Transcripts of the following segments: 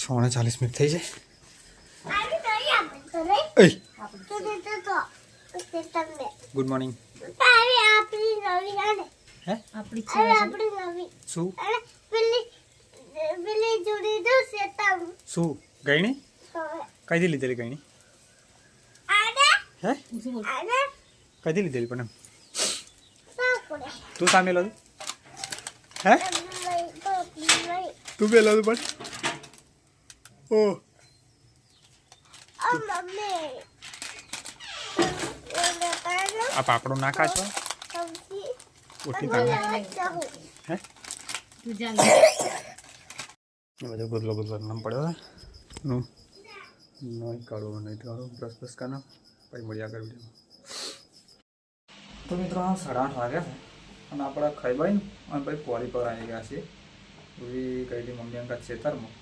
6:40 થઈ જાય. Good morning. શું શું ગયણી કઈથી લીધેલી ગયણી હે કઈથી લીધેલી પણ તું સામે લો હે તું પેલો પણ ઓ આ પાપડો ના ખાશો ઉઠી કાઢે હે બધું ગુદલો નામ પડ્યો નું નહીં કાઢો નહીં કાઢો બ્રશ કાઢો પછી મળ્યા આગળ વિડીયોમાં. તો મિત્રો 8:30 વાગ્યા છે અને આપણે ખાઈ બાઈ અને પછી પોરી પર આવી ગયા છીએ. પૂરી કહેલી મમ્મી અંકા ખેતરમાં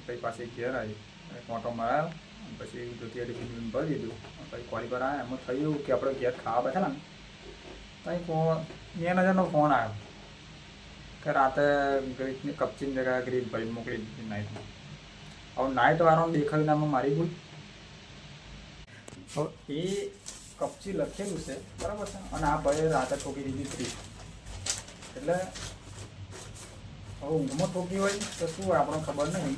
પછી પાછી ઘેર આવી અને કોટો મરાયો અને પછી ધોતી ટિફિન ભરી દીધું પછી કોરી પર આવ્યા. એમાં થયું કે આપણે ઘેર ખાવા બેઠેલા ને ત્યાં મેનેજરનો ફોન આવ્યો કે રાતે ગ્રીટની કપચીની જગ્યાએ ગ્રીટ ભાઈ મોકલી દીધી નાઇટમાં. હવે નાઇટ વાળાને દેખાયું નામાં મારી ભૂલ. હવે એ કપચી લખેલું છે બરાબર છે અને આ ભાઈએ રાતે ઠોકી દીધી 3. એટલે હવે ઊંઘમાં ઠોકી હોય તો શું હોય આપણને ખબર નહીં.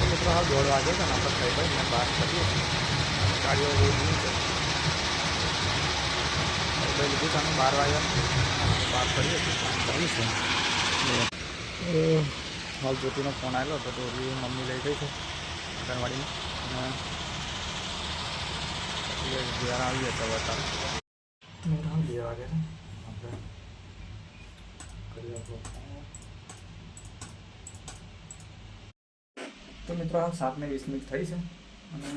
મિત્રો હા 1:30 વાગે છે ને આપણે થઈ ભાઈ મેં બહાર કરીએ ગાડીઓ રોજ છે લીધું તમે 12 વાગ્યા બહાર કરીએ છીએ હાલ જ્યોતિનો ફોન આવેલો હતો તો એ મમ્મી લઈ ગઈ છે આંગણવાડીમાં અને ઘેર આવી જશે અત્યારે 2 વાગે છે આપણે કરીએ. તો મિત્રો હાલ 7:20 થઈ છે અને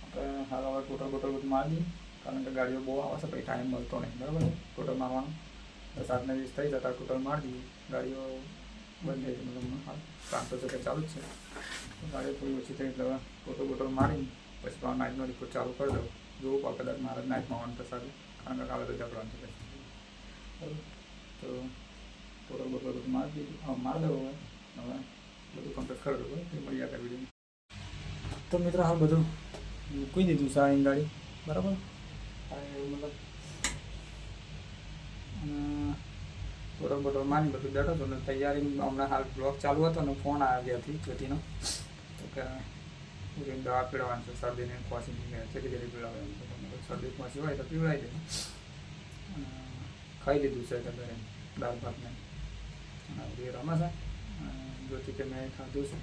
આપણે હાલ હવે ટોટલ બધું મારી દઈએ કારણ કે ગાડીઓ બહુ આવે છે પછી ટાઈમ મળતો નહીં બરાબર છે ટોટલ મારવાનો. 7:20 થઈ જતા ટોટલ મારી દઈએ ગાડીઓ બંધ થઈ છે મતલબ હાલ કામ તો કે ચાલુ જ છે ગાડીઓ થોડી ઓછી થઈ એટલે હવે ટોટલ મારીને પછી તો નાઇટનો રિપોર્ટ ચાલુ કરી દઉં જોવું પણ કદાચ મારે નાઇટમાં આવવાનું તો સારું કારણ કે કાલે તો ઝઘડવાનું છે બરાબર. તો ટોટલ બધું મારી દીધું મારી દઉં હવે બધું કમ્પ્લીટ કરી દઉં તે મળી આગળ વિડીયો. તો મિત્રો હાલ બધું મૂકી દીધું છે અહીં ગાડી બરાબર મતલબ ટોટલ મારી બધું બેઠો હતો ને તૈયારી હમણાં હાલ બ્લોગ ચાલુ હતો ને ફોન આવ્યો ત્યાંથી જ્યોતિનો તો કે દવા પીવડાવવાની છે શરદીને ખોસીની ચેકી ચેકી પીવડાવવાની છે શરદી ખોસી હોય તો પીવડાવી દે. ખાઈ લીધું છે એટલે દાળ ભાતને અને એ રમે છે જ્યોતિ કે મેં ખાધું છે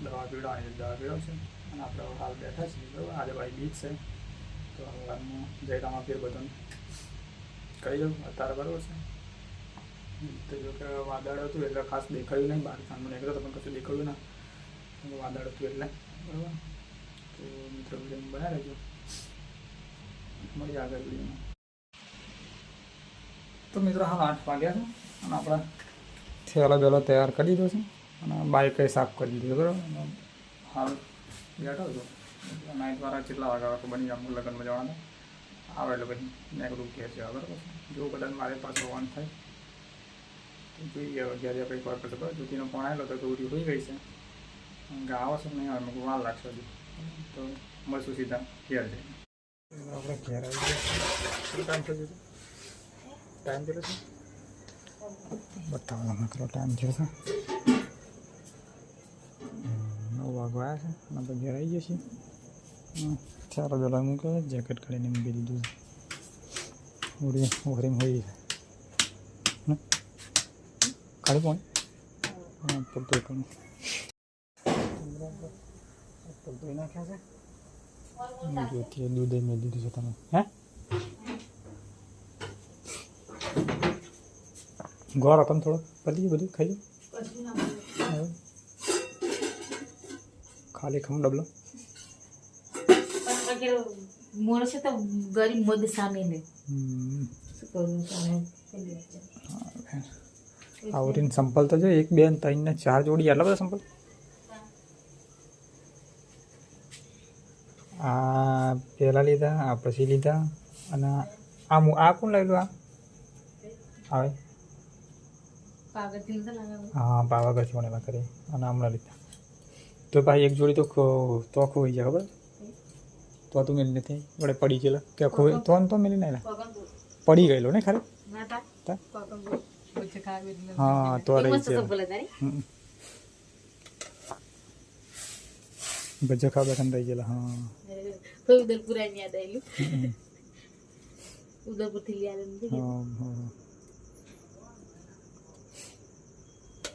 દવા પીવડાવવાની દવા પીવડાવશે અને આપણે હાલ બેઠા છીએ બરાબર. આજે ભાઈ બીચ છે તો હાલમાં જયરામાં ફેર બધાને કહી દઉં અત્યારે બરાબર છે. તો જો કે વાદળ હતું એટલે ખાસ દેખાયું નહીં બહાર સામે નીકળ્યો તો પણ કશું દેખાયું ના વાદળ હતું એટલે બરાબર. તો મિત્રો વિડીયો બનાવી રહેજો મળીએ આગળ વિડીયોમાં. તો મિત્રો હાલ 8 વાગ્યા છે અને આપણા થેલો બેલો તૈયાર કરી દીધો છે અને બાઇક સાફ કરી દીધું બરાબર. હાલ બેઠો હતો નાઇટવાળા કેટલા વાગ્યા બની જાય લગ્નમાં જવાના આવે એટલે પછી નેકડું ઘેર છે બરાબર. જો કદાચ મારે પાસે હોવાનું થાય તો જોઈએ જ્યારે કંઈક વાર કરશે બરાબર. જ્યોતિનો ફોન આવેલો તો ઉડી હોઈ ગઈ છે આવો છે નહીં આવે વાર લાગશે હજુ તો મળશું સીધા ઘેર જઈને. આપણે ઘેર આવી ગયા શું ટાઈમ થયો છે ટાઈમ કેટલો છે બતાવવાનો કેટલો ટાઈમ થયો છે 9 વાગવા આવ્યા છે અને આપણે ઘેર આવી જઈએ છીએ. ચાલો પેલા મૂકે જેકેટ કાઢીને મૂકી દીધું છે ઓહરીમ હોય છે કાઢી પણ પગ ધોઈ પગ ધોઈ નાખ્યા છે જ્યોતિએ દૂધ મેં દીધું છે તમે હે ગોળ રકમ થોડો પતી બધું ખાઈ લો ખાલી ખાઉં ડબલો માણસો તો ગરીબ મદ સામે ને આવરીને સંપલ તો જો 1 2 3 ને 4 જોડી આટલા બધા સંપલ આ પહેલાં લીધા આ પછી લીધા અને આ કોણ લાવેલું આ આવે પાગળથી નથી લાગાવું. હા પાવાગઢથી વણેલા કરી અને હમણાં લીધા તો ભાઈ એક જોડી તો તો ખોઈ જાય ખબર તો તું મેલી નથી વડે પડી ગયેલા કે ખોઈ તો મેલી નહીં પગમ પડી ગયેલો ને ખાલી ના તા તા? પગમ બુચ્ચે ખાવે એટલે હા તો એ રહી મસ્ત છે સબ્બલ તારી ભજ્જા ખાવા બેઠા રહી ગયેલા હા કોઈ ઉદલપુર આની યાદ આવેલું ઉદલપુર થી યાદ નથી હા હા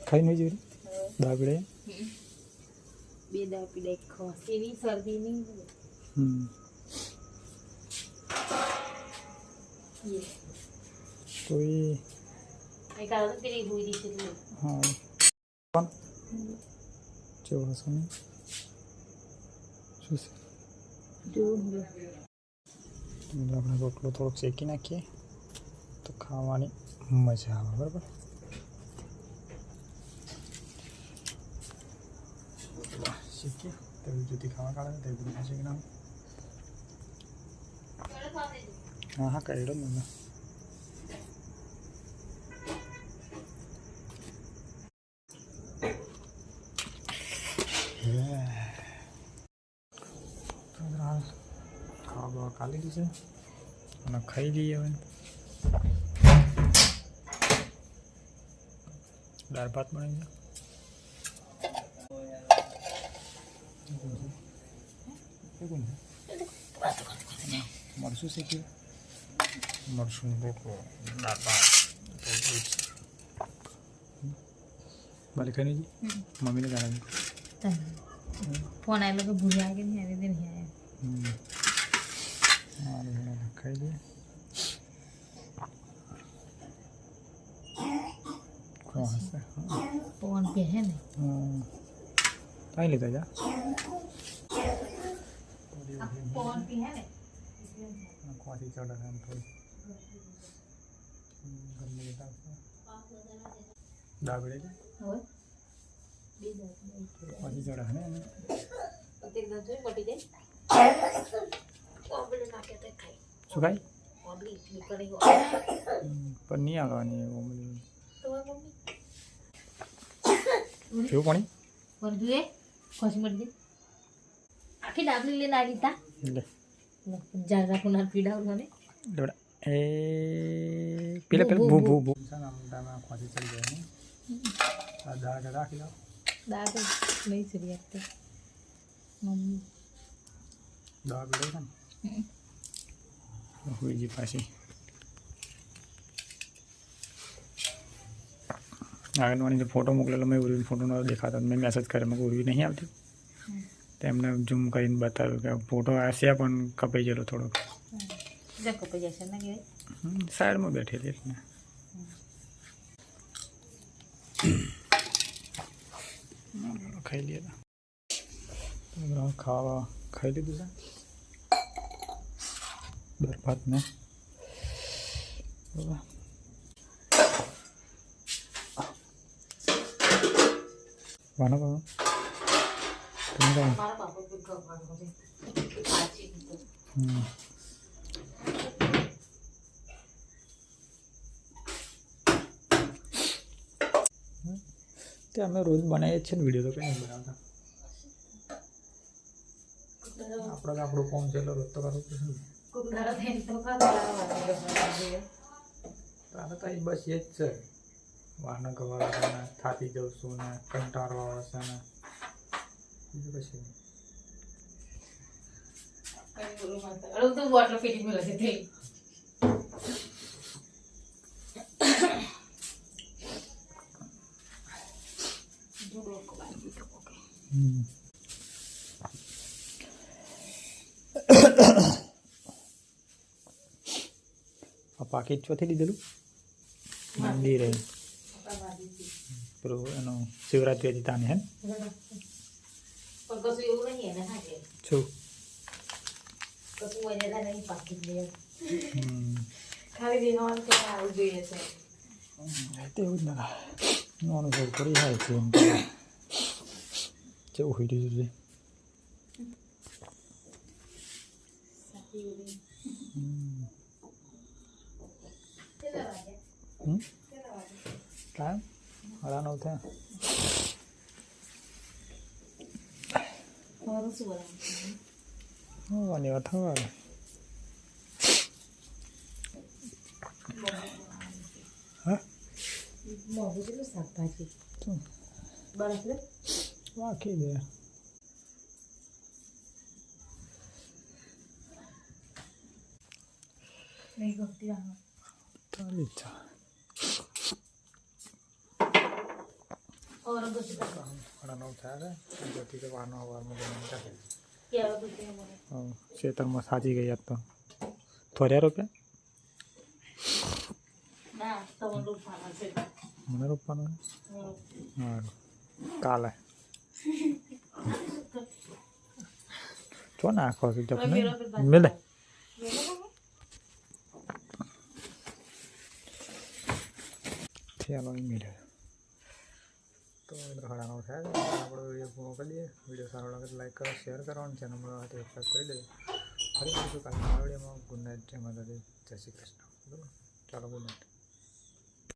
ખાઈ નહીં જોઈ દાબડે બે દા પીડા ખોસીની શરદીની તો એ એ કાલે તો પેલી ભૂઈ દીધી એટલે હા પણ ચોરસોની શું છે આપણે રોટલો થોડોક શેકી નાખીએ તો ખાવાની મજા આવે બરાબર શીખીએ તેવી જુદી ખાવા કાઢે તેવી બધું શીખી નાખું હા હા કાઢ્યો મને ખાવા બાવા ખાલી લીધું છે અને ખાઈ લઈએ હવે દાળ ભાત બનાવી મરસું શીખ્યું મરસું ભોકો દાળ ભાત ભલે ખાઈ નહીં મમ્મીને જાણે ફોન આવેલો કે ભૂલી આવે કે નહીં આવે તે નહીં આવે ખાઈ દઈએ કોણ હશે ફોન પે હે ને કાંઈ લીધા જા ફોન પે હે ને ખોટી ચડે એમ થોડી દાબડે છે હોય બે દા ખોટી ચડે ને એને એકદમ જોઈ પટી જાય ઓબલે નાખે તે ખાઈ શું ખાઈ ઓબલી ઇડલી કરી ગો પણ નહીં આવવાની એવું તો મમ્મી કેવું પાણી પર જોઈએ ખોસી મળી દે આખી ડાબલી લઈને આવી તા લે જાગરા પુના પીડાવલો ને લેવડા એ પેલા પેલા ભૂ ભૂ ભૂ આમ ખોટી ચડી જાય ને આ દાળ રાખી દો દાગ નહીં ચડી આપતે મમ્મી દાળ પીડે છે ને હોઈજી પાછી આગળવાની ફોટો મોકલેલો મેં ઉર્વી ફોટો ન દેખાતો મેં મેસેજ કર્યો મેં ઉર્વી નહીં આવતી તેમને ઝૂમ કરીને બતાવ્યું કે ફોટો આવશે પણ કપાઈ ગયેલો થોડોક કપાઈ જશે ને કે સાઈડમાં બેઠેલી એટલે ખાઈ લઈએ ખાવા ખાઈ લીધું છે દાળ ભાત ને બરાબર વાના બાબા તમે કહો મારા બાપા પર ગવાનું છે સાચી તો તે અમે રોજ બનાવીએ છીએ ને વિડીયો તો કંઈ નહીં બનાવતા આપણે આપણું ફોન છે એટલે રોજ તો કરવું પડશે ને કુકડારો થઈને તો તારે તો બસ એ જ છે વાના ગવાના ને થાકી જાઉં છું ને કંટાળો આવે છે ને બીજું કશું અરે તો બોટલ પેટી મેળવે છે થઈ આ પાકીટ ચોથી લીધેલું મંદિર એ પેલું એનું શિવરાત્રી હતી તાને હે પણ કશું એવું નહીં એને હા કે શું કશું વજેલા નહીં પાકી લે ખાલી દેવાનું કે આવું જોઈએ છે તેવું જ ના નાનું થોડું પડી જાય છે એમ કેવું હોય રહ્યું છે કામ 9 થયા. હવે શું બનાવું? આની વાત હવે હા મોંઘું કેટલું શાકભાજી શું બરફ લે વાંકી દે. નહીં ગમતી આમાં તારી ઈચ્છા. ઓર ગમતી 9 થયા છે. જોતી તો વાનો હવારમાં બનાવતા કેવા ગમતી મને ખેતરમાં સાજી ગઈ આજ તો. થોડા રૂપિયા ના તમને રૂપાના છે મને રોપવાનું સારું કાલે ચો નાખો છું જપને મિલે ચાલો મિલે. તો ઘણા 9 થયા છે. આપણો વિડીયો પૂરો કરી દઈએ. વિડીયો સારો લાગે તો લાઈક કરો, શેર કરો અને ચેનલ સાથે સબસ્ક્રાઈબ કરી દેજો. ફરી મળીશું કાલના વિડીયોમાં. ગુડ નાઇટ, જય માતાજી, જય શ્રી કૃષ્ણ. બરાબર, ચાલો ગુડ નાઇટ.